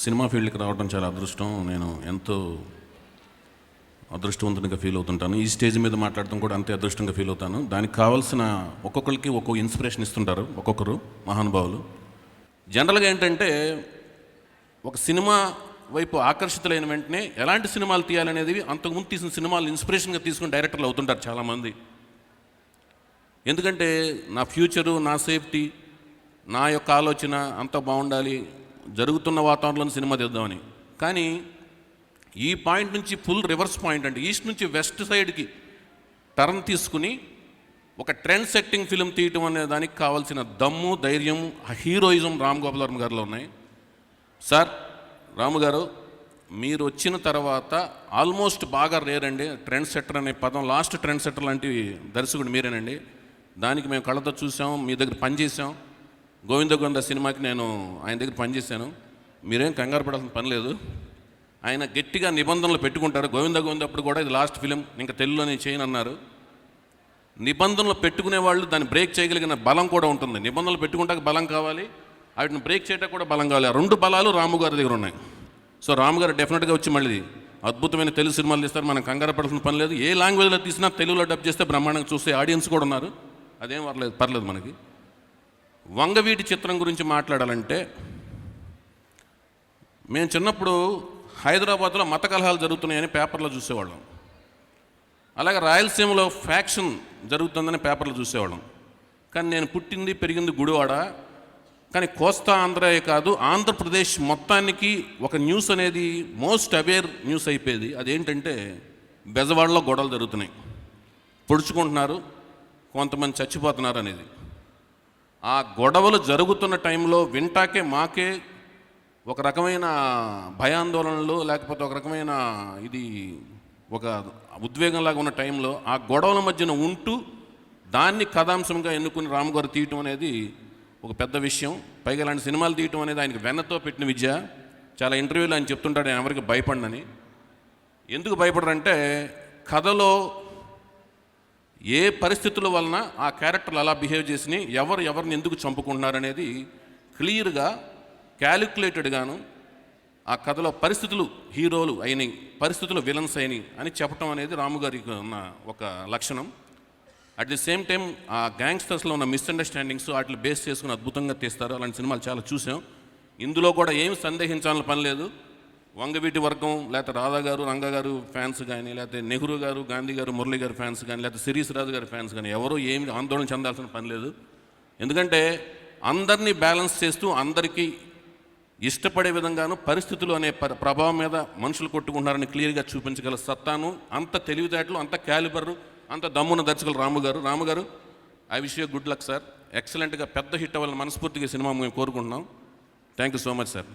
Cinema ఫీల్డ్కి రావడం చాలా అదృష్టం. నేను ఎంతో అదృష్టవంతునిగా ఫీల్ అవుతుంటాను. ఈ స్టేజ్ మీద మాట్లాడటం కూడా అంతే అదృష్టంగా ఫీల్ అవుతాను. దానికి కావాల్సిన ఒక్కొక్కరికి ఒక్కో ఇన్స్పిరేషన్ ఇస్తుంటారు ఒక్కొక్కరు మహానుభావులు. జనరల్గా ఏంటంటే ఒక సినిమా వైపు ఆకర్షితులైన వెంటనే ఎలాంటి సినిమాలు తీయాలనేది అంతకుముందు తీసిన సినిమాలు ఇన్స్పిరేషన్గా తీసుకుని డైరెక్టర్లు అవుతుంటారు చాలామంది. ఎందుకంటే నా ఫ్యూచరు, నా సేఫ్టీ, నా యొక్క ఆలోచన అంతా బాగుండాలి, జరుగుతున్న వాతావరణంలో సినిమా తీద్దామని. కానీ ఈ పాయింట్ నుంచి ఫుల్ రివర్స్ పాయింట్, అంటే ఈస్ట్ నుంచి వెస్ట్ సైడ్కి టర్న్ తీసుకుని ఒక ట్రెండ్ సెట్టింగ్ ఫిలిం తీయటం అనే దానికి కావాల్సిన దమ్ము, ధైర్యం, హీరోయిజం రామ్ గోపాల్ వర్మ గారిలో ఉన్నాయి. సార్ రాము గారు, మీరు వచ్చిన తర్వాత ఆల్మోస్ట్ బాగా రేరండి ట్రెండ్ సెట్టర్ అనే పదం. లాస్ట్ ట్రెండ్ సెట్టర్ లాంటి దర్శకుడు మీరేనండి. దానికి మేము కళ్ళతో చూసాం, మీ దగ్గర పనిచేసాం. గోవింద గోవింద సినిమాకి నేను ఆయన దగ్గర పనిచేశాను. మీరేం కంగారు పడాల్సిన పని లేదు. ఆయన గట్టిగా నిబంధనలు పెట్టుకుంటారు. గోవింద గోవింద అప్పుడు కూడా ఇది లాస్ట్ ఫిలిం, ఇంకా తెలుగులో నేను చేయను అన్నారు. నిబంధనలు పెట్టుకునే వాళ్ళు దాన్ని బ్రేక్ చేయగలిగిన బలం కూడా ఉంటుంది. నిబంధనలు పెట్టుకుంటాక బలం కావాలి, వాటిని బ్రేక్ చేయడానికి కూడా బలం కావాలి. ఆ రెండు బలాలు రాము గారి దగ్గర ఉన్నాయి. సో రాము గారు డెఫినెట్గా వచ్చి మళ్ళీ అద్భుతమైన తెలుగు సినిమాలు తీస్తారు. మనం కంగారు పడాల్సిన పని లేదు. ఏ లాంగ్వేజ్లో తీసినా తెలుగులో డబ్ చేస్తే బ్రహ్మాండంగా చూసే ఆడియన్స్ కూడా ఉన్నారు. అదేం పర్లేదు మనకి. వంగవీటి చిత్రం గురించి మాట్లాడాలంటే, మేము చిన్నప్పుడు హైదరాబాద్లో మత కలహాలు జరుగుతున్నాయని పేపర్లో చూసేవాళ్ళం. అలాగే రాయలసీమలో ఫ్యాక్షన్ జరుగుతుందని పేపర్లో చూసేవాళ్ళం. కానీ నేను పుట్టింది పెరిగింది గుడివాడ. కానీ కోస్తా ఆంధ్రాయే కాదు, ఆంధ్రప్రదేశ్ మొత్తానికి ఒక న్యూస్ అనేది మోస్ట్ అవేర్ న్యూస్ అయిపోయేది. అదేంటంటే బెజవాడలో గొడవలు జరుగుతున్నాయి, పొడుచుకుంటున్నారు, కొంతమంది చచ్చిపోతున్నారు అనేది. ఆ గొడవలు జరుగుతున్న టైంలో వింటాకే మాకే ఒక రకమైన భయాందోళనలు, లేకపోతే ఒక రకమైన ఇది ఒక ఉద్వేగంలాగా ఉన్న టైంలో ఆ గొడవల మధ్యన ఉంటూ దాన్ని కథాంశంగా ఎన్నుకుని రాము గారు తీయటం అనేది ఒక పెద్ద విషయం. పైగా ఇలాంటి సినిమాలు తీయటం అనేది ఆయనకి వెన్నతో పెట్టిన విద్య. చాలా ఇంటర్వ్యూలో ఆయన చెప్తుంటాడు, నేను ఎవరికి భయపడనని. ఎందుకు భయపడరంటే కథలో ఏ పరిస్థితుల వలన ఆ క్యారెక్టర్లు అలా బిహేవ్ చేసినాయి, ఎవరిని ఎందుకు చంపుకుంటున్నారనేది క్లియర్గా క్యాలిక్యులేటెడ్గాను ఆ కథలో పరిస్థితులు హీరోలు అయినాయి, పరిస్థితులు విలన్స్ అయినాయి అని చెప్పడం అనేది రాము గారికి ఉన్న ఒక లక్షణం. అట్ ది సేమ్ టైం ఆ గ్యాంగ్స్టర్స్లో ఉన్న మిస్అండర్స్టాండింగ్స్ వాటిని బేస్ చేసుకుని అద్భుతంగా తీస్తారు. అలాంటి సినిమాలు చాలా చూసాం. ఇందులో కూడా ఏమి సందేహించాలని పని లేదు. వంగవీటి వర్గం, లేకపోతే రాధా గారు, రంగా గారు ఫ్యాన్స్ కానీ, లేకపోతే నెహ్రూ గారు, గాంధీ గారు, మురళి గారు ఫ్యాన్స్ కానీ, లేకపోతే శిరీష్ రాజు గారి ఫ్యాన్స్ కానీ ఎవరూ ఏమి ఆందోళన చెందాల్సిన పని లేదు. ఎందుకంటే అందరినీ బ్యాలెన్స్ చేస్తూ అందరికీ ఇష్టపడే విధంగాను పరిస్థితులు అనే ప్రభావం మీద మనుషులు కొట్టుకుంటున్నారని క్లియర్గా చూపించగల సత్తాను, అంత తెలివితేటలు, అంత క్యాలిబర్, అంత దమ్మున్న దర్శకులు రాము గారు I wish you good luck sir. ఎక్సలెంట్గా పెద్ద హిట్ అవ్వాలని మనస్ఫూర్తిగా సినిమా మేము కోరుకుంటున్నాం. Thank you so much sir.